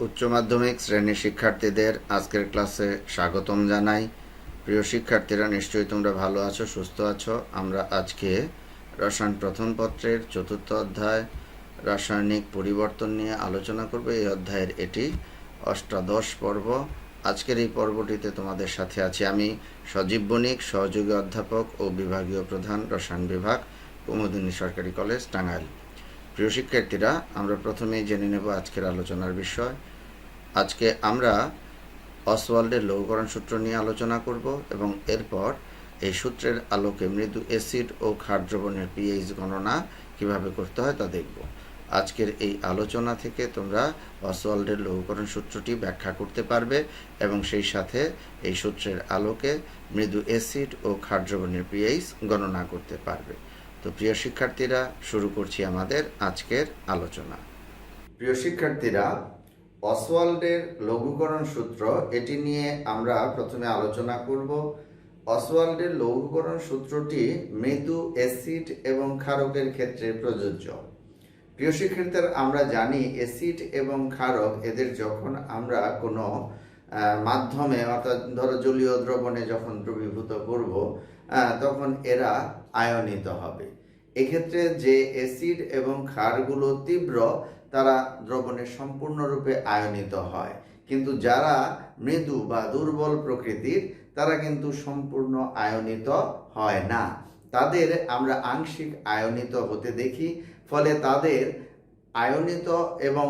উচ্চ মাধ্যমিক শ্রেণীর শিক্ষার্থীদের আজকের ক্লাসে স্বাগতম জানাই। প্রিয় শিক্ষার্থীরা, নিশ্চয়ই তোমরা ভালো আছো, সুস্থ আছো। আমরা আজকে রসায়ন প্রথম পত্রের ৪র্থ অধ্যায় রাসায়নিক পরিবর্তন নিয়ে আলোচনা করব। এই অধ্যায়ের এটি অষ্টাদশ পর্ব। আজকের এই পর্বটিতে তোমাদের সাথে আছি আমি, সজীব বণিক, সহযোগী অধ্যাপক ও বিভাগীয় প্রধান, রসায়ন বিভাগ, কুমুদিনী সরকারি কলেজ, টাঙ্গাইল। প্রিয় শিক্ষার্থীরা, আমরা প্রথমেই জেনে নেব আজকের আলোচনার বিষয়। আজকে আমরা অসওয়াল্ডের লৌহকরণ সূত্র নিয়ে আলোচনা করব এবং এরপর এই সূত্রের আলোকে মৃদু অ্যাসিড ও ক্ষার দ্রবণের পিএইচ গণনা কিভাবে করতে হয় তা দেখব। আজকের এই আলোচনা থেকে তোমরা অসওয়াল্ডের লৌহকরণ সূত্রটি ব্যাখ্যা করতে পারবে এবং সেই সাথে এই সূত্রের আলোকে মৃদু অ্যাসিড ও ক্ষার দ্রবণের পিএইচ গণনা করতে পারবে। তো প্রিয় শিক্ষার্থীরা, শুরু করছি আমাদের আজকের আলোচনা। প্রিয় শিক্ষার্থীরা, অসওয়াল্ডের লঘুকরণ সূত্র, এটি নিয়ে আমরা প্রথমে আলোচনা করব। অসওয়াল্ডের লঘুকরণ সূত্রটি মৃদু অ্যাসিড এবং ক্ষারকের ক্ষেত্রে প্রযোজ্য। প্রিয় শিক্ষার্থীরা, আমরা জানি অ্যাসিড এবং ক্ষারক এদের যখন আমরা কোনো মাধ্যমে, অর্থাৎ ধরো জলীয় দ্রবণে যখন দ্রবীভূত করব, তখন এরা আয়নিত হবে। এক্ষেত্রে যে অ্যাসিড এবং ক্ষারগুলো তীব্র, তারা দ্রবণে সম্পূর্ণরূপে আয়নিত হয়, কিন্তু যারা মৃদু বা দুর্বল প্রকৃতির তারা কিন্তু সম্পূর্ণ আয়নিত হয় না। তাদের আমরা আংশিক আয়নিত হতে দেখি। ফলে তাদের আয়নিত এবং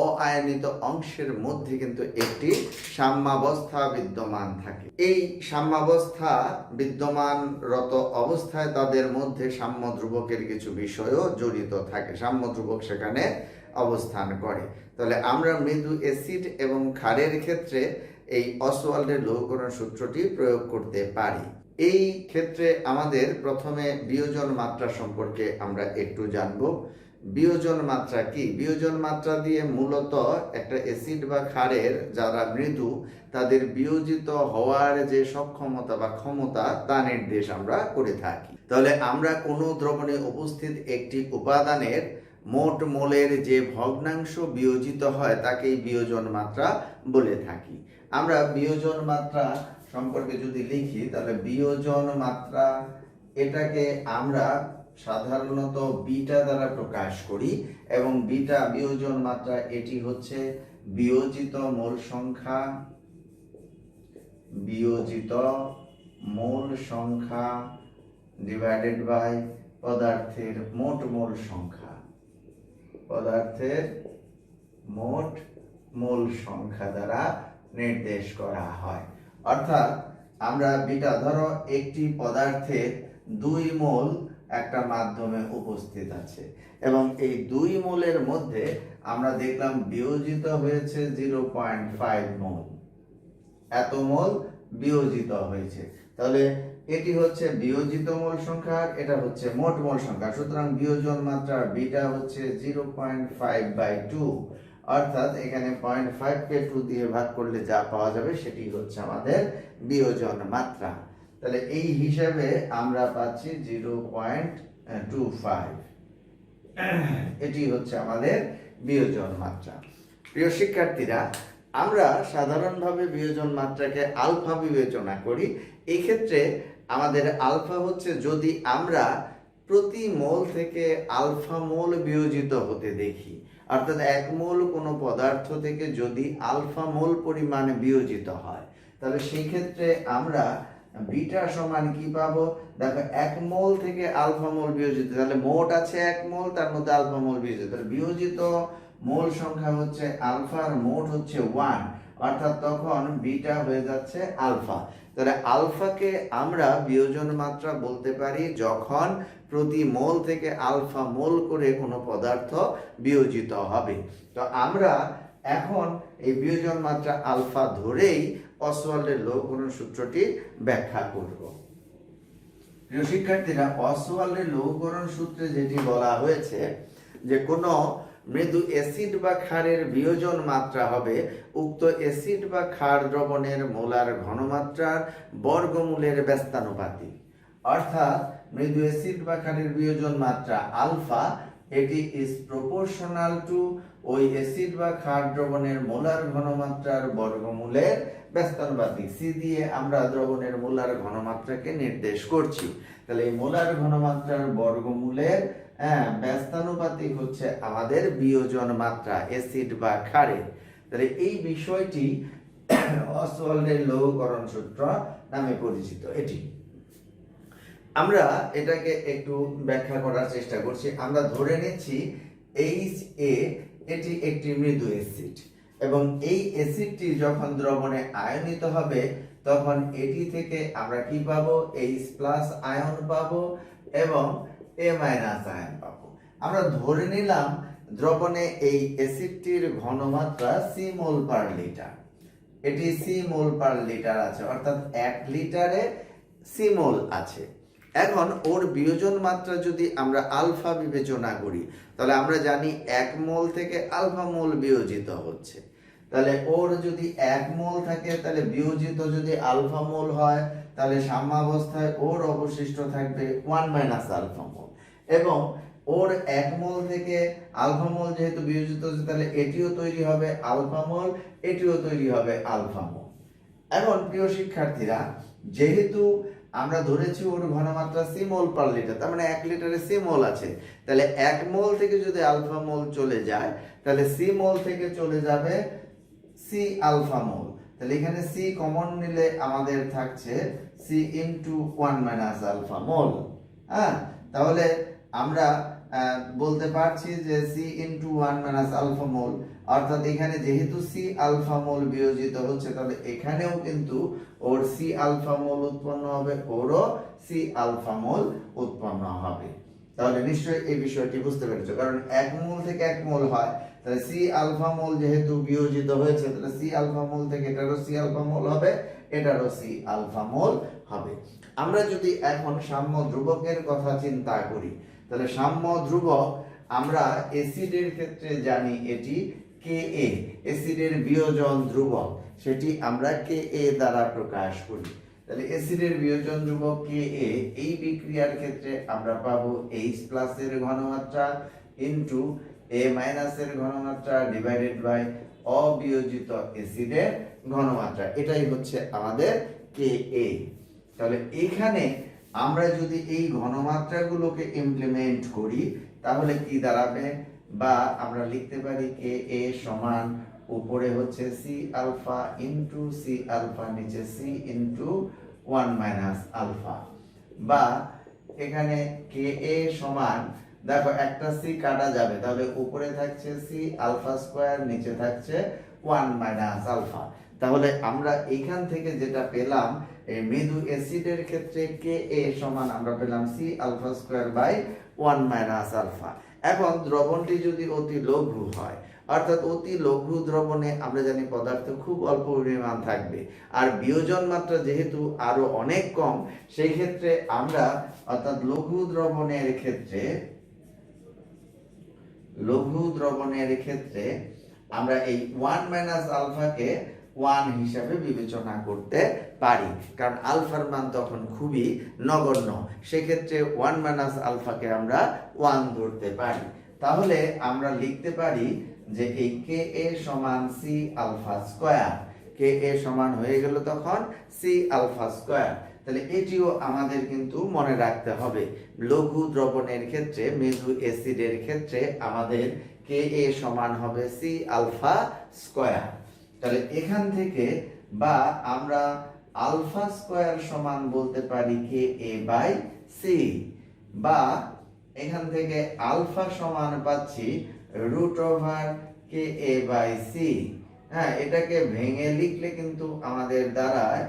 অআয়নিত অংশের মধ্যে কিন্তু একটি সাম্যাবস্থা বিদ্যমান থাকে। এই সাম্যাবস্থা বিদ্যমানরত অবস্থায় তাদের মধ্যে সাম্য ধ্রুবকের কিছু বিষয়ও জড়িত থাকে। সাম্য ধ্রুবক সেখানে অবস্থান করে। তাহলে আমরা মৃদু অ্যাসিড এবং ক্ষারের ক্ষেত্রে এই অসওয়াল্ডের লৌহকরণ সূত্রটি প্রয়োগ করতে পারি। এই ক্ষেত্রে আমাদের প্রথমে বিয়োজন মাত্রা সম্পর্কে আমরা একটু জানব। বিয়োজন মাত্রা কি? বিয়োজন মাত্রা দিয়ে মূলত একটা অ্যাসিড বা ক্ষারের যারা মৃদু, তাদের বিয়োজিত হওয়ার যে সক্ষমতা বা ক্ষমতা তা নির্দেশ আমরা করে থাকি। তাহলে আমরা কোনো দ্রবণে উপস্থিত একটি উপাদানের মোট মোলের যে ভগ্নাংশ বিয়োজিত হয় তাকেই বিয়োজন মাত্রা বলে থাকি। আমরা বিয়োজন মাত্রা সম্পর্কে যদি লিখি, তাহলে বিয়োজন মাত্রা এটাকে আমরা সাধারণত বিটা দ্বারা প্রকাশ করি এবং বিটা বিয়োজন মাত্রা এটি হচ্ছে বিয়োজিত মোল সংখ্যা, বিয়োজিত মোল সংখ্যা ডিভাইডেড বাই পদার্থের মোট মোল সংখ্যা, পদার্থের মোট মোল সংখ্যা দ্বারা নির্দেশ করা হয়। অর্থাৎ আমরা বিটা, ধরো একটি পদার্থের 2 মোল একটা মাধ্যমে উপস্থিত আছে এবং এই 2 মোলের মধ্যে আমরা দেখলাম বিয়োজিত হয়েছে 0.5 মোল, এত মোল বিয়োজিত হয়েছে। তাহলে এটি হচ্ছে বিয়োজিত মোল সংখ্যা, এটা হচ্ছে মোট মোল সংখ্যা। সুতরাং বিয়োজন মাত্রা বিটা হচ্ছে 0.5/2, অর্থাৎ এখানে 0.5 কে 2 দিয়ে ভাগ করলে যা পাওয়া যাবে সেটি হচ্ছে আমাদের বিয়োজন মাত্রা। তাহলে এই হিসাবে আমরা পাচ্ছি 0.25, এটি হচ্ছে আমাদের বিয়োজন মাত্রা। প্রিয় শিক্ষার্থীরা, আমরা সাধারণভাবে বিয়োজন মাত্রাকে আলফা বিবেচনা করি। এই ক্ষেত্রে আমাদের আলফা হচ্ছে যদি আমরা প্রতি মোল থেকে আলফা মোল বিয়োজিত হতে দেখি, অর্থাৎ 1 মোল কোনো পদার্থ থেকে যদি আলফা মোল পরিমাণ বিয়োজিত হয়, তাহলে সেই ক্ষেত্রে আমরা বিটা সমান কি পাবো? দেখো, 1 মোল থেকে আলফা মোল বিয়োজিত, তাহলে মোট আছে 1 মোল, তার মধ্যে আলফা মোল বিয়োজিত, বিয়োজিত মোল সংখ্যা হচ্ছে আলফা আর মোট হচ্ছে 1, অর্থাৎ তখন বিটা হয়ে যাচ্ছে আলফা। তাহলে আলফাকে আমরা বিয়োজন মাত্রা বলতে পারি যখন প্রতি মোল থেকে আলফা মোল করে কোনো পদার্থ বিয়োজিত হবে। তো আমরা এখন এই বিয়োজন মাত্রা আলফা ধরেই অসওয়াল্ডের লৌহকরণ সূত্রটি ব্যাখ্যা করব। প্রিয় শিক্ষার্থীরা, অসওয়াল্ডের লৌহকরণ সূত্রে যেটি বলা হয়েছে যে কোনো মৃদু অ্যাসিড বা ক্ষারের বিয়োজন মাত্রা হবে উক্ত অ্যাসিড বা ক্ষার দ্রবণের মোলার ঘনমাত্রার বর্গমূলের ব্যস্তানুপাতিক। অর্থাৎ মৃদু অ্যাসিড বা ক্ষারের বিয়োজন মাত্রা আলফা, এটি ইজ প্রপোর্শনাল টু ওই অ্যাসিড বা ক্ষার দ্রবণের মোলার ঘনমাত্রার বর্গমূলের ব্যস্তানুপাতিক। সি দিয়ে আমরা দ্রবণের মোলার ঘনমাত্রাকে নির্দেশ করছি। তাহলে এই মোলার ঘনমাত্রার বর্গমূলের ব্যস্তানুপাতিক হচ্ছে আমাদের বিয়োজন মাত্রা অ্যাসিড বা ক্ষারের। তাহলে এই বিষয়টি অসওয়াল্ডের লৌহকরণ সূত্র নামে পরিচিত। এটি আমরা এটাকে একটু ব্যাখ্যা করার চেষ্টা করছি। আমরা ধরে নিচ্ছি HA এটি একটি মৃদু অ্যাসিড এবং এই অ্যাসিডটি যখন দ্রবণে আয়নিত হবে তখন এটি থেকে আমরা কি পাবো? H+ আয়ন পাবো এবং A- আয়ন পাবো। আমরা ধরে নিলাম দ্রবণে এই অ্যাসিডটির ঘনমাত্রা সি মোল পার লিটার। এটি সি মোল পার লিটার আছে, অর্থাৎ 1 লিটারে সি মোল আছে। এখন ওর বিয়োজন মাত্রা যদি আমরা আলফা বিবেচনা করি তাহলে আমরা জানি 1 মোল থেকে আলফা মোল বিয়োজিত হচ্ছে। তাহলে ওর যদি 1 মোল থাকে তাহলে বিয়োজিত যদি আলফা মোল হয় তাহলে সাম্যাবস্থায় ওর অবশিষ্ট থাকবে 1 - আলফা মোল এবং ওর 1 মোল থেকে আলফা মোল যেহেতু বিয়োজিত হচ্ছে তাহলে এটিও তৈরি হবে আলফা মোল, এটিও তৈরি হবে আলফা মোল। এখন প্রিয় শিক্ষার্থীরা, যেহেতু আমরা ধরেছি ওর ঘনমাত্রা সি মোল পার লিটার, তার মানে 1 লিটারে সি মোল আছে, তাহলে 1 মোল থেকে যদি আলফা মোল চলে যায় তাহলে সি মোল থেকে চলে যাবে সি আলফা মোল। তাহলে এখানে সি কমন নিলে আমাদের থাকছে সি ইনটু 1 - আলফা মোল। হ্যাঁ, তাহলে আমরা বলতে পারছি যে সি ইনটু 1 - আলফা মোল, অর্থাৎ এখানে যেহেতু সি আলফা মোল বিয়োজিত হচ্ছে তাহলে এখানেও কিন্তু ওর সি আলফা মোল উৎপন্ন হবে, ওরও সি আলফা মোল উৎপন্ন হবে। তাহলে নিশ্চয়ই এই বিষয়টি বুঝতে পেরেছো, কারণ 1 মোল থেকে 1 মোল হয়, তাহলে সি আলফা মোল যেহেতু বিয়োজিত হয়েছে তাহলে সি আলফা মোল থেকে এটারও সি আলফা মোল হবে, এটারও সি আলফা মোল হবে। আমরা যদি এখন সাম্য ধ্রুবকের কথা চিন্তা করি তাহলে সাম্য ধ্রুবক আমরা অ্যাসিডের ক্ষেত্রে জানি এটি Ka, অ্যাসিডের বিয়োজন ধ্রুবক, সেটি আমরা Ka দ্বারা প্রকাশ করি। তাহলে অ্যাসিডের বিয়োজন ধ্রুবক Ka, এই বিক্রিয়ার ক্ষেত্রে আমরা পাবো H+ এর ঘনমাত্রা ইনটু A- এর ঘনমাত্রা ডিভাইডেড বাই অবিয়োজিত অ্যাসিডের ঘনমাত্রা, এটাই হচ্ছে আমাদের Ka। তাহলে এখানে আমরা যদি এই ঘনমাত্রাগুলোকে ইমপ্লিমেন্ট করি তাহলে কি দাঁড়াবে? বা আমরা লিখতে পারি Ka সমান উপরে হচ্ছে C alpha into C alpha, নিচে সি ইনটু 1 - আলফা, বা এখানে Ka সমান, দেখো একটা সি কাটা যাবে তাহলে উপরে থাকছে সি আলফা স্কয়ার, নিচে থাকছে 1 - আলফা। তাহলে আমরা এইখান থেকে যেটা পেলাম এই মৃদু অ্যাসিডের ক্ষেত্রে Ka সমান আমরা পেলাম C alpha square by 1 - alpha. এখন দ্রবণটি যদি অতি লঘু হয়, অর্থাৎ অতি লঘু দ্রবণে আমরা জানি পদার্থ খুব অল্প পরিমাণ থাকবে, আর বিয়োজন মাত্রা যেহেতু আরো অনেক কম, সেই ক্ষেত্রে আমরা অর্থাৎ লঘু দ্রবণের ক্ষেত্রে আমরা এই 1 - আলফাকে 1 হিসাবে বিবেচনা করতে পারি, কারণ আলফার মান তখন খুবই নগণ্য, সেক্ষেত্রে 1 - আলফাকে আমরা 1 ধরতে পারি। তাহলে আমরা লিখতে পারি যে এই Ka সমান সি আলফা স্কয়ার, Ka সমান হয়ে গেল তখন সি আলফা স্কয়ার। তাহলে এটিও আমাদের কিন্তু মনে রাখতে হবে, লঘু দ্রবণের ক্ষেত্রে মৃদু অ্যাসিডের ক্ষেত্রে আমাদের Ka সমান হবে সি আলফা স্কয়ার। তাহলে এখান থেকে বা আমরা আলফা স্কয়ার সমান বলতে পারি Ka বাই সি, বা এখান থেকে আলফা সমান পাচ্ছি root over Ka by C. হ্যাঁ, এটাকে ভেঙে লিখলে কিন্তু আমাদের দাঁড়ায়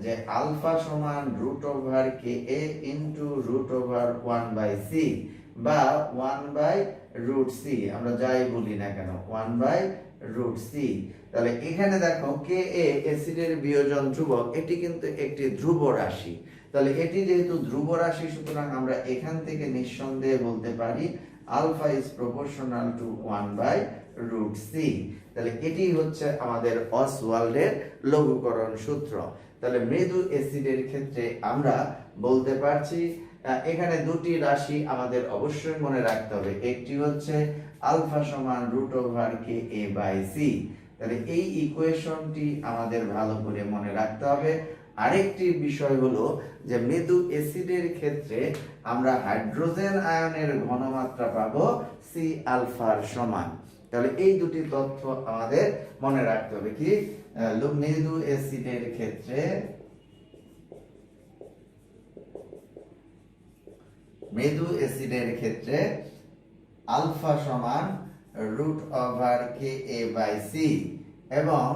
যে আলফা সমান root over Ka into root over 1/c বা 1/√c, আমরা যাই বলি না কেন 1/√c। তাহলে এখানে দেখো Ka অ্যাসিডের বিয়োজন ধ্রুবক, এটি কিন্তু একটি ধ্রুব রাশি। তাহলে এটি যেহেতু ধ্রুব রাশি, সুতরাং আমরা এখান থেকে নিঃসন্দেহে বলতে পারি alpha is proportional to 1/√c। তাহলে এটি হচ্ছে আমাদের অসওয়াল্ডের লঘুকরণ সূত্র। তাহলে মৃদু অ্যাসিডের ক্ষেত্রে আমরা বলতে পারছি এখানে দুটি রাশি আমাদের অবশ্যই মনে রাখতে হবে, একটি হচ্ছে আলফা সমান √/KA/C। তাহলে এই ইকুয়েশনটি আমাদের ভালো করে মনে রাখতে হবে। আরেকটি বিষয় হলো যে মৃদু অ্যাসিডের ক্ষেত্রে আমরা হাইড্রোজেন আয়নের ঘনমাত্রা পাবো সি আলফার সমান। তাহলে এই দুটি তথ্য আমাদের মনে রাখতে হবে। কি মৃদু অ্যাসিডের ক্ষেত্রে আলফা সমান √/KA/C এবং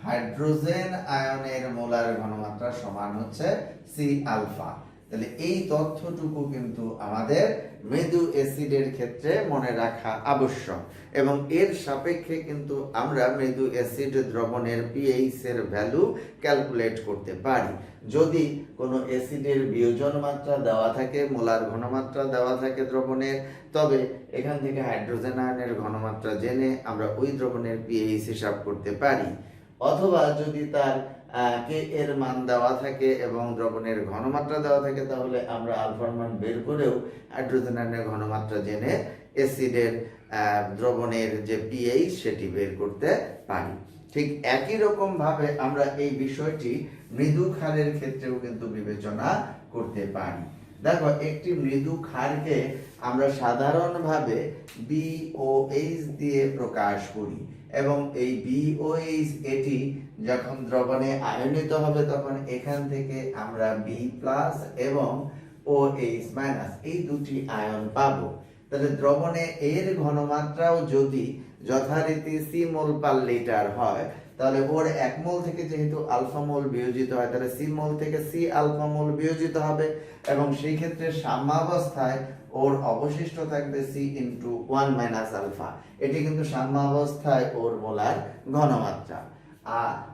হাইড্রোজেন আয়নের মোলার ঘনমাত্রা সমান হচ্ছে সি আলফা। তাহলে এই তথ্যটুকু কিন্তু আমাদের মৃদু অ্যাসিডের ক্ষেত্রে মনে রাখা আবশ্যক এবং এর সাপেক্ষে কিন্তু আমরা মৃদু অ্যাসিড দ্রবণের পিএইচ এর ভ্যালু ক্যালকুলেট করতে পারি। যদি কোনো অ্যাসিডের বিয়োজন মাত্রা দেওয়া থাকে, মোলার ঘনমাত্রা দেওয়া থাকে দ্রবণের, তবে এখান থেকে হাইড্রোজেন আয়নের ঘনমাত্রা জেনে আমরা ওই দ্রবণের পিএইচ হিসাব করতে পারি। অথবা যদি তার কে এর মান দেওয়া থাকে এবং দ্রবণের ঘনমাত্রা দেওয়া থাকে, তাহলে আমরা আলফার মান বের করেও হাইড্রোজেন আয়নের ঘনমাত্রা জেনে অ্যাসিডের দ্রবণের যে পিএইচ সেটি বের করতে পারি। ঠিক একই রকম ভাবে আমরা এই বিষয়টি মৃদু ক্ষারের ক্ষেত্রেও কিন্তু বিবেচনা করতে পারি। দেখো, একটি মৃদু ক্ষারকে আমরা সাধারণভাবে BOH দিয়ে প্রকাশ করি এবং এই BOH এটি যখন দ্রবণে আয়নিত হবে তখন এখান থেকে আমরা B+ এবং OH- এই দুটি আয়ন পাবো। তাহলে দ্রবণে এর ঘনমাত্রাও যদি যথারীতি C মোল পার লিটার হয়, তাহলে ওর 1 মোল থেকে যেহেতু আলফা মোল বিয়োজিত হয়, তাহলে C মোল থেকে C আলফা মোল বিয়োজিত হবে এবং সেই ক্ষেত্রে সাম্যাবস্থায় ওর অবশিষ্ট থাকবে C × 1 - আলফা। এটি কিন্তু সাম্যাবস্থায় ওর মোলার ঘনমাত্রা।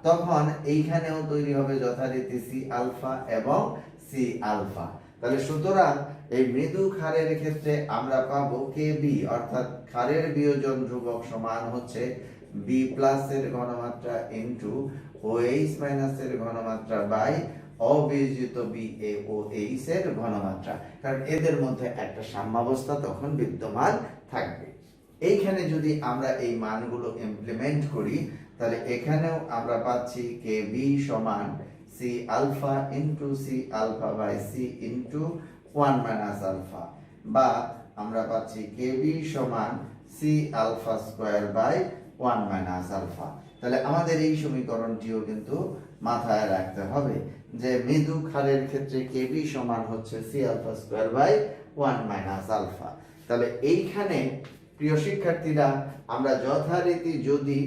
তখন এইখানেও তৈরি হবে যথারীতি C আলফা এবং C আলফা। তাহলে সুতরাং এই মৃদু ক্ষারের ক্ষেত্রে আমরা পাবো Kb, অর্থাৎ ক্ষারের বিয়োজন ধ্রুবক সমান হচ্ছে B+ এর ঘনমাত্রা ইনটু OH- এর ঘনমাত্রা বাই অবিয়োজিত BaOH এর ঘনমাত্রা, কারণ এদের মধ্যে একটা সাম্যাবস্থা তখন বিদ্যমান থাকবে। এইখানে যদি আমরা এই মানগুলো ইমপ্লিমেন্ট করি, তাহলে এখানেও আমরা পাচ্ছি Kb সমান C alpha into C alpha by C into 1 - alpha, বা আমরা পাচ্ছি Kb সমান C alpha square by 1 - alpha. তাহলে আমাদের এই সমীকরণটিও কিন্তু মাথায় রাখতে হবে যে মৃদু ক্ষারের ক্ষেত্রে Kb সমান হচ্ছে C alpha square by 1 - alpha. তাহলে এইখানে প্রিয় শিক্ষার্থীরা, আমরা যথারীতি যদি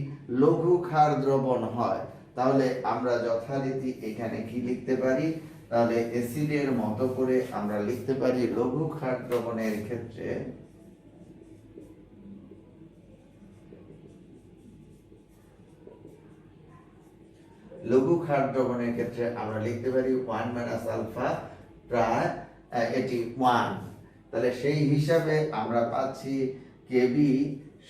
লঘু ক্ষার দ্রবণ হয়, তাহলে আমরা যথারীতি এখানে কি লিখতে পারি? তাহলে অ্যাসিডের মতো করে আমরা লিখতে পারি লঘু ক্ষার দ্রবণের ক্ষেত্রে আমরা লিখতে পারি 1 - আলফা প্রায় এটি 1। তাহলে সেই হিসাবে আমরা পাচ্ছি Kb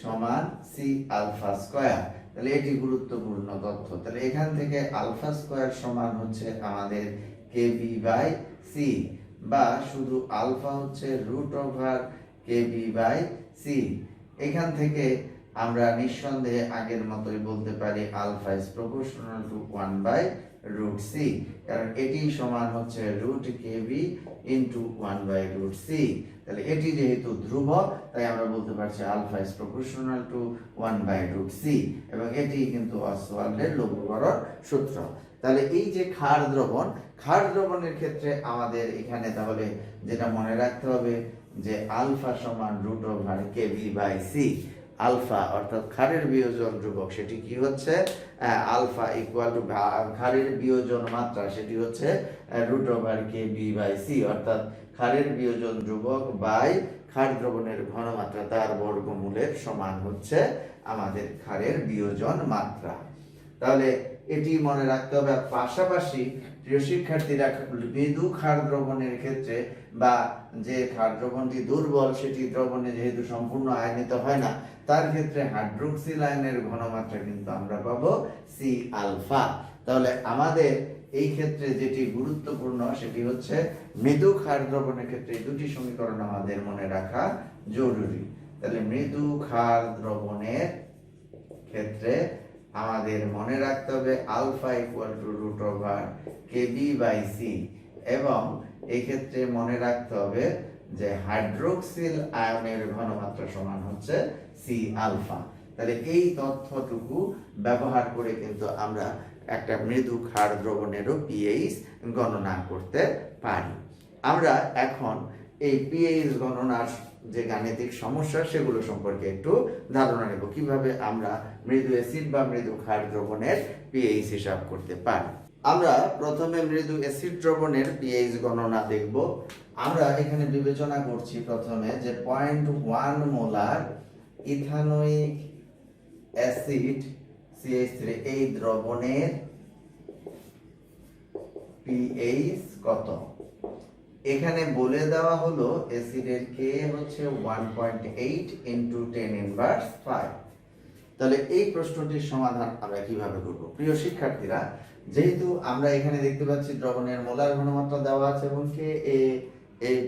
সমান C আলফা স্কয়ার। তাহলে এটি গুরুত্বপূর্ণ তথ্য। তাহলে এখান থেকে আলফা স্কয়ার সমান হচ্ছে আমাদের Kb/C, বা শুধু আলফা হচ্ছে √/Kb/C। এখান থেকে আমরা নিঃসন্দেহে আগের মতোই বলতে পারি alpha is proportional to 1/√C, কারণ এটি সমান হচ্ছে √Kb ইনটু 1/√C। তাহলে এটি যেহেতু ধ্রুবক, তাই আমরা বলতে পারছি alpha is proportional to 1/√C, এবং এটি কিন্তু অসওয়াল্ডের লঘুকরণ সূত্র। তাহলে এই যে ক্ষার দ্রবণের ক্ষেত্রে আমাদের এখানে তাহলে যেটা মনে রাখতে হবে যে আলফা সমান √/Kb/C। আলফা অর্থাৎ ক্ষারের বিয়োজন ধ্রুবক, সেটি কি হচ্ছে? আলফা ইকুয়াল টু ক্ষারের বিয়োজন মাত্রা, সেটি হচ্ছে √/Kb/C, অর্থাৎ ক্ষারের বিয়োজন ধ্রুবক বাই ক্ষার দ্রবণের ঘনমাত্রা তার বর্গমূলের সমান হচ্ছে আমাদের ক্ষারের বিয়োজন মাত্রা। তাহলে এটি মনে রাখতে হবে। পাশাপাশি প্রিয় শিক্ষার্থীরা, মৃদু ক্ষার দ্রবণের ক্ষেত্রে বা যে ক্ষার দ্রবণটি দুর্বল, সেটি দ্রবণে যেহেতু সম্পূর্ণ আয়নিত হয় না, তার ক্ষেত্রে হাইড্রোক্সিল আয়নের ঘনমাত্রা কিন্তু আমরা পাবো C আলফা। তাহলে আমাদের এই ক্ষেত্রে যেটি গুরুত্বপূর্ণ সেটি হচ্ছে মৃদু ক্ষার দ্রবণের ক্ষেত্রে এই দুটি সমীকরণ আমাদের মনে রাখা জরুরি। তাহলে মৃদু ক্ষার দ্রবণের ক্ষেত্রে আমাদের মনে রাখতে হবে alpha equal to root over K B by, এবং এই ক্ষেত্রে মনে রাখতে হবে যে হাইড্রোক্সিল আয়নের ঘনমাত্রা সমান হচ্ছে সি আলফা। তাহলে এই তথ্যটুকু ব্যবহার করে কিন্তু আমরা একটা মৃদু ক্ষার দ্রবণেরও পিএইচ গণনা করতে পারি। আমরা এখন এই পিএইচ গণনার যে গাণিতিক সমস্যা সেগুলো সম্পর্কে একটু ধারণা নেব, কিভাবে আমরা মৃদু অ্যাসিড বা মৃদু ক্ষার দ্রবণের পিএইচ হিসাব করতে পারি। আমরা প্রথমে মৃদু অ্যাসিড দ্রবণের পিএইচ গণনা দেখব। আমরা এখানে বিবেচনা করছি প্রথমে যে 0.1 মোলার ইথানোয়িক অ্যাসিড CH3 এই দ্রবণের পিএইচ কত। এখানে বলে দেওয়া হলো অ্যাসিডের কে হচ্ছে 1.8 ইনটু 10 ইনভার্স 5। তাহলে এই প্রশ্নটির সমাধান আমরা কিভাবে করব? প্রিয় শিক্ষার্থীরা, যেহেতু আমরা এখানে দেখতে পাচ্ছি দ্রবণের মোলার ঘনমাত্রা দেওয়া আছে এবং কে এর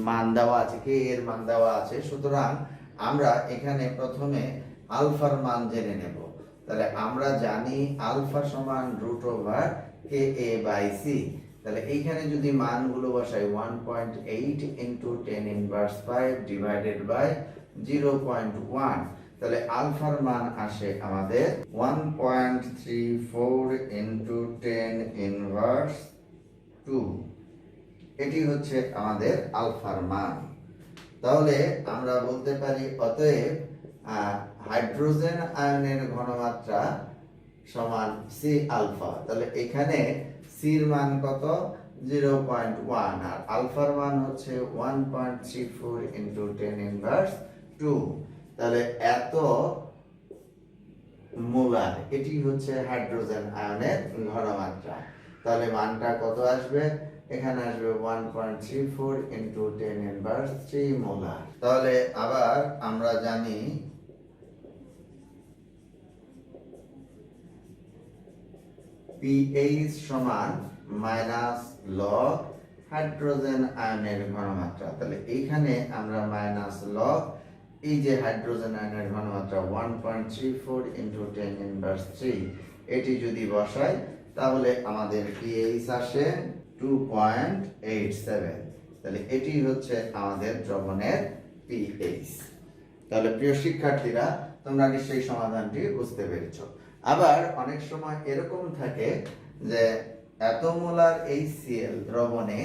মান দেওয়া আছে, কে এর মান দেওয়া আছে, সুতরাং আমরা এখানে প্রথমে আলফার মান জেনে নেব। তাহলে আমরা জানি আলফা সমান root over K A by C. তাহলে এইখানে যদি মানগুলো বসাই 1.8 ইনটু 10 ইনভার্স 5 ডিভাইডেড বাই 0.1, তাহলে আলফার মান আসে আমাদের 1.34 ইনটু 10 ইনভার্স 2। এটি হচ্ছে আমাদের আলফার মান। তাহলে আমরা বলতে পারি অতএব হাইড্রোজেন আয়নের ঘনমাত্রা সমান সি আলফা। তাহলে এখানে সির মান কত? 0.1, আর আলফার মান হচ্ছে 1.34 ইনটু 10 ইনভার্স 2। তাহলে এত মোলার, এটি হচ্ছে হাইড্রোজেন আয়নের ঘনমাত্রা। তাহলে মানটা কত আসবে? এখানে আসবে 1.34 ইনটু 10 ইনভার্স 3 মোলার। তাহলে আবার আমরা জানি পিএইচ সমান মাইনাস লগ হাইড্রোজেন আয়নের ঘনমাত্রা। তাহলে এইখানে আমরা মাইনাস লগ এই যে হাইড্রোজেন আয়নের ঘনমাত্রা 1.34 ইনটু 10 ইনভার্স 3 এটি যদি বসাই তাহলে আমাদের পিএইচ আসে 2.87। তাহলে এটি হচ্ছে আমাদের দ্রবণের পিএইচ। তাহলে প্রিয় শিক্ষার্থীরা, তোমরা নিশ্চয়ই সমাধানটি বুঝতে পেরেছো। আবার অনেক সময় এরকম থাকে যে এত মোলার HCl দ্রবণে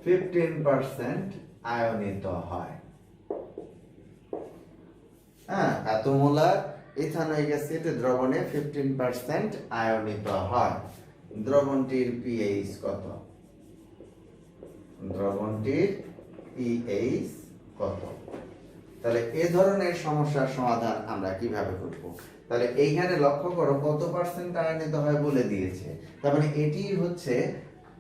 15% আয়নিত হয়। এত মোলার ইথানোয়িক অ্যাসিড দ্রবণে 15% আয়নিত হয়। দ্রবণটির পিএইচ কত? দ্রবণটির পিএইচ কত? তাহলে এ ধরনের সমস্যার সমাধান আমরা কিভাবে করব? তাহলে এইখানে লক্ষ্য করো কত পার্সেন্ট আয়নিত হয় বলে দিয়েছে। তার মানে এটি হচ্ছে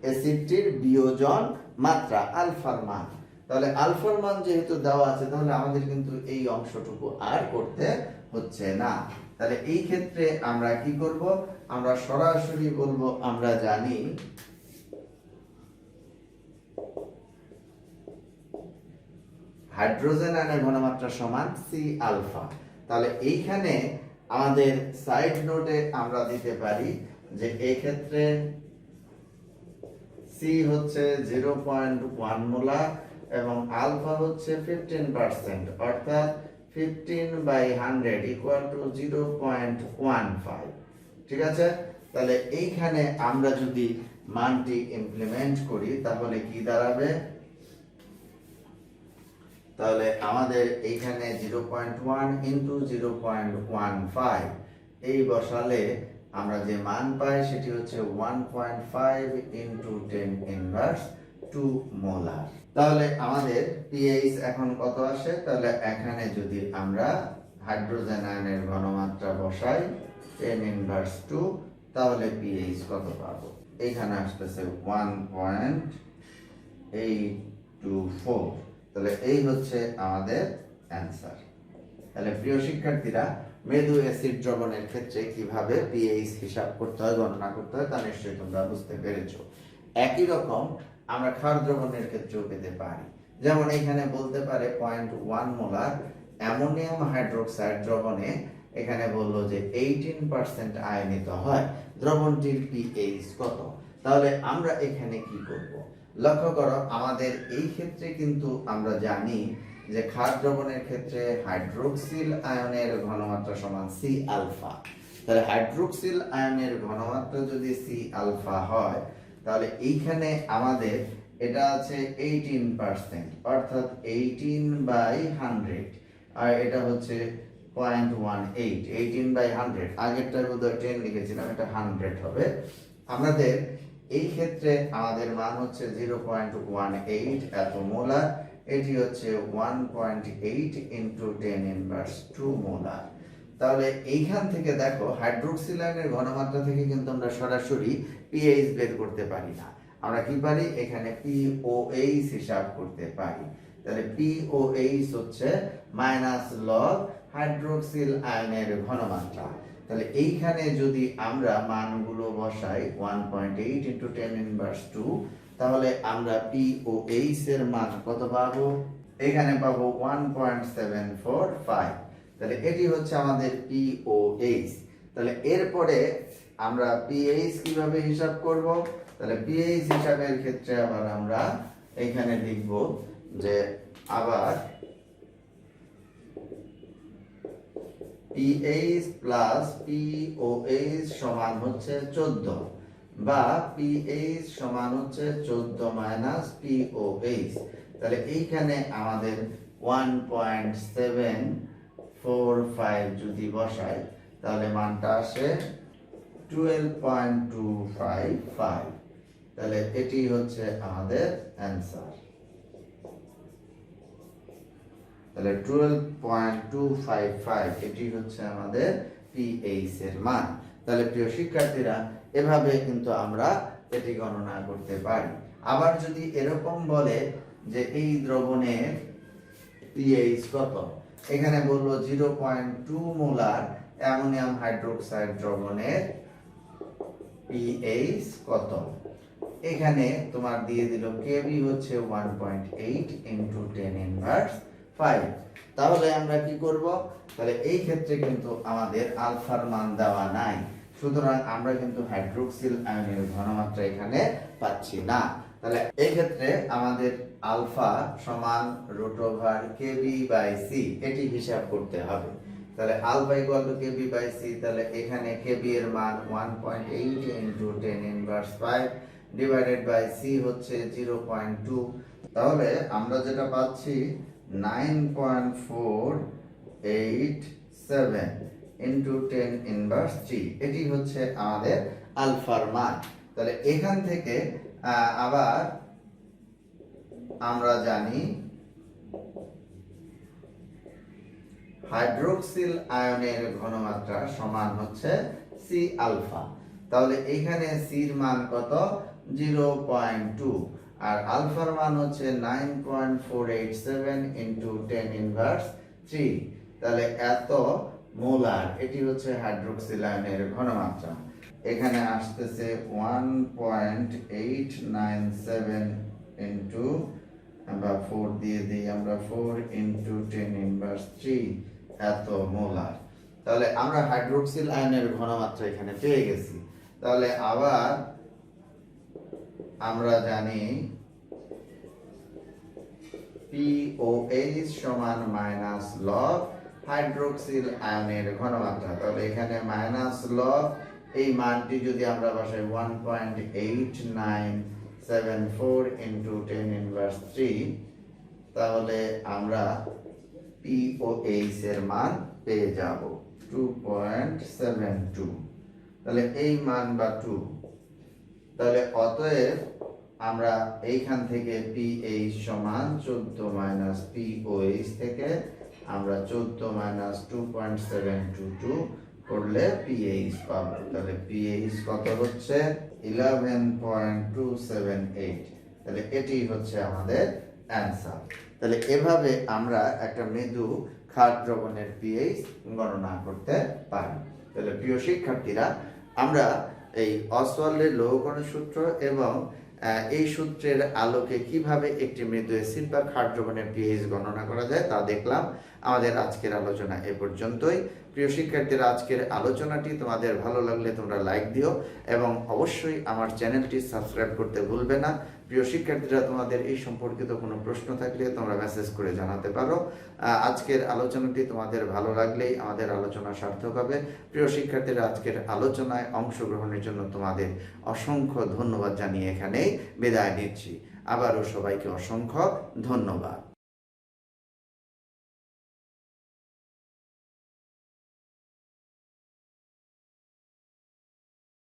অ্যাসিডটির বিয়োজন মাত্রা, আলফার মান। তাহলে আলফার মান যেহেতু দেওয়া আছে, তাহলে আমাদের কিন্তু এই অংশটুকু আর করতে হচ্ছে না। তাহলে এই ক্ষেত্রে আমরা কি করব? আমরা সরাসরি বলবো আমরা জানি হাইড্রোজেন আয়নের ঘনমাত্রা সমান সি আলফা। তাহলে এইখানে আমাদের সাইড নোটে আমরা দিতে পারি যে এই ক্ষেত্রে সি হচ্ছে 0.1 মোলার এবং আলফা হচ্ছে 15%, অর্থাৎ 15/100 ইকুয়াল টু 0.15। ঠিক আছে? তাহলে এইখানে আমরা যদি মানটি ইমপ্লিমেন্ট করি তাহলে কি দাঁড়াবে? তাহলে আমাদের এইখানে 0.1 ইনটু 0.15 এই বসালে আমরা যে মান পাই সেটি হচ্ছে 1.5 ইনটু 10 ইনভার্স 2 মোলার। তাহলে আমাদের পিএইচ এখন কত আসে? তাহলে এখানে যদি আমরা হাইড্রোজেন আয়নের ঘনমাত্রা বসাই 10 ইনভার্স 2, তাহলে পিএইচ কত পাবো? এখানে আসতেছে 1.824। তাহলে এই হচ্ছে আমাদের অ্যান্সার। তাহলে প্রিয় শিক্ষার্থীরা, মৃদু অ্যাসিড দ্রবণের ক্ষেত্রে কিভাবে পিএইচ হিসাব করতে হয়, গণনা করতে হয় তা নিশ্চয়ই তোমরা বুঝতে পেরেছো। একই রকম আমরা ক্ষার দ্রবণের ক্ষেত্রেও পেতে পারি। যেমন এখানে বলতে পারে 0.1 মোলার অ্যামোনিয়াম হাইড্রোক্সাইড দ্রবণে এখানে বললো যে 18% আয়নিত হয়, দ্রবণটির পিএইচ কত। তাহলে আমরা এখানে কি করব, লক্ষ্য করো আমাদের এই ক্ষেত্রে কিন্তু আমরা জানি যে ক্ষার দ্রবণের ক্ষেত্রে হাইড্রোক্সিল আয়নের ঘনমাত্রা সমান সি আলফা। তাহলে হাইড্রোক্সিল আয়নের ঘনমাত্রা যদি সি আলফা হয়, তাহলে এইখানে আমাদের এটা আছে 18%, অর্থাৎ 18/100, আর এটা হচ্ছে 0.18, 18/100, আগেরটার বোধহয় 10 লিখেছিলাম, এটা 100 হবে। আমাদের এই ক্ষেত্রে আমাদের মান হচ্ছে 0.18 এত মোলার, এটি হচ্ছে 1.8 ইন্টু 10⁻² মোলার। তাহলে এইখান থেকে দেখো হাইড্রোক্সিল আয়নের ঘনমাত্রা থেকে কিন্তু আমরা সরাসরি পিএইচ বের করতে পারি না, আমরা কি পারি এখানে পিওএইচ হিসাব করতে পারি। তাহলে পিওএইচ হচ্ছে মাইনাস লগ হাইড্রোক্সিল আয়নের ঘনমাত্রা। তাহলে এইখানে যদি আমরা মানগুলো বসাই 1.8 ইন্টু 10⁻², তাহলে আমরা পিওএইচ এর মান কত পাবো, এখানে পাবো 1.745। তাহলে এটি হচ্ছে আমাদের পিওএইচ। তাহলে এরপরে আমরা পিএইচ কিভাবে হিসাব করব, তাহলে পিএইচ হিসাবের ক্ষেত্রে আবার আমরা এখানে লিখব যে আবার পিএইচ প্লাস পিওএইচ সমান হচ্ছে 14, বা পিএইচ সমান হচ্ছে 14 মাইনাস পিওএইচ। তাহলে এইখানে আমাদের 1.745 যদি বসাই, তাহলে মানটা আসে 12.255। তাহলে এটি হচ্ছে আমাদের অ্যান্সার। তাহলে 12.255 এটি হচ্ছে আমাদের পিএইচ এর মান। তাহলে প্রিয় শিক্ষার্থীরা, এভাবে কিন্তু আমরা এটি গণনা করতে পারি। আবার যদি এরকম বলে যে এই দ্রবণের পিএইচ কত, এখানে বললো 0.2 মোলার অ্যামোনিয়াম হাইড্রোক্সাইড দ্রবণের পিএইচ কত, এখানে তোমার দিয়ে দিল কেবি হচ্ছে 1.8 ইন্টু 10⁻5। তাহলে আমরা কি করব, তাহলে এই ক্ষেত্রে কিন্তু আমাদের আলফার মান দেওয়া নাই, সুতরাং আমরা কিন্তু হাইড্রোক্সিল আয়নের ঘনমাত্রা এখানে পাচ্ছি না। তাহলে এই ক্ষেত্রে আমাদের আলফা সমান √kb/c এটি হিসাব করতে হবে। তাহলে আলফা ইকুয়াল টু kb/c, তাহলে এখানে kb এর মান 1.8 ইন্টু 10⁻5 ডিভাইডেড বাই c হচ্ছে 0.2। তাহলে আমরা যেটা পাচ্ছি 9.487 ইন্টু 10⁻3, এটি হচ্ছে আমাদের আলফার মান। তাহলে এখান থেকে আবার আমরা জানি হাইড্রোক্সিল আয়নের ঘনমাত্রা সমান হচ্ছে সি আলফা। তাহলে এখানে সির মান কত, 0.2, আর আলফার মান হচ্ছে 9.487 ইন্টু 10⁻3। তাহলে এত মোলার, এটি হচ্ছে হাইড্রোক্সিল আয়নের ঘনমাত্রা। এখানে আসতেছে 1.897 ইন্টু, আমরা 4 দিয়ে দিই, আমরা 4 ইন্টু 10⁻3 এত মোলার। তাহলে আমরা হাইড্রোক্সিল আয়নের ঘনমাত্রা এখানে পেয়ে গেছি। তাহলে আবার আমরা জানি পিওএইচ সমান মাইনাস লগ হাইড্রোক্সিল আয়নের ঘনমাত্রা। তাহলে এখানে মাইনাস লগ এই মানটি যদি আমরা বসাই 1.8974 ইন্টু 10⁻3, তাহলে আমরা পিওএইচ এর মান পেয়ে যাব 2.72। তাহলে এই মান বা 2, তাহলে অতএব আমরা এইখান থেকে পিএইচ সমান 14 মাইনাস পিওএইচ থেকে আমরা 14 মাইনাস 2.722 করলে পিএইচ পাবো। তাহলে পিএইচ কত হচ্ছে 11.278। তাহলে এটি হচ্ছে আমাদের অ্যান্সার। তাহলে এভাবে আমরা একটা মৃদু ক্ষার দ্রবণের পিএইচ গণনা করতে পারি। তাহলে প্রিয় শিক্ষার্থীরা, আমরা এই অসওয়াল্ডের লৌহকরণ সূত্র এবং এই সূত্রের আলোকে কিভাবে একটি মৃদু অ্যাসিড বা ক্ষার দ্রবণের পিএইচ গণনা করা যায় তা দেখলাম। আমাদের আজকের আলোচনা এ পর্যন্তই। প্রিয় শিক্ষার্থীরা, আজকের আলোচনাটি তোমাদের ভালো লাগলে তোমরা লাইক দিও এবং অবশ্যই আমার চ্যানেলটি সাবস্ক্রাইব করতে ভুলবে না। প্রিয় শিক্ষার্থীরা, তোমাদের এই সম্পর্কিত কোনো প্রশ্ন থাকলে তোমরা মেসেজ করে জানাতে পারো। আজকের আলোচনাটি তোমাদের ভালো লাগলেই আমাদের আলোচনা সার্থক হবে। প্রিয় শিক্ষার্থীরা, আজকের আলোচনায় অংশগ্রহণের জন্য তোমাদের অসংখ্য ধন্যবাদ জানিয়ে এখানেই বিদায় নিচ্ছি। আবারও সবাইকে অসংখ্য ধন্যবাদ।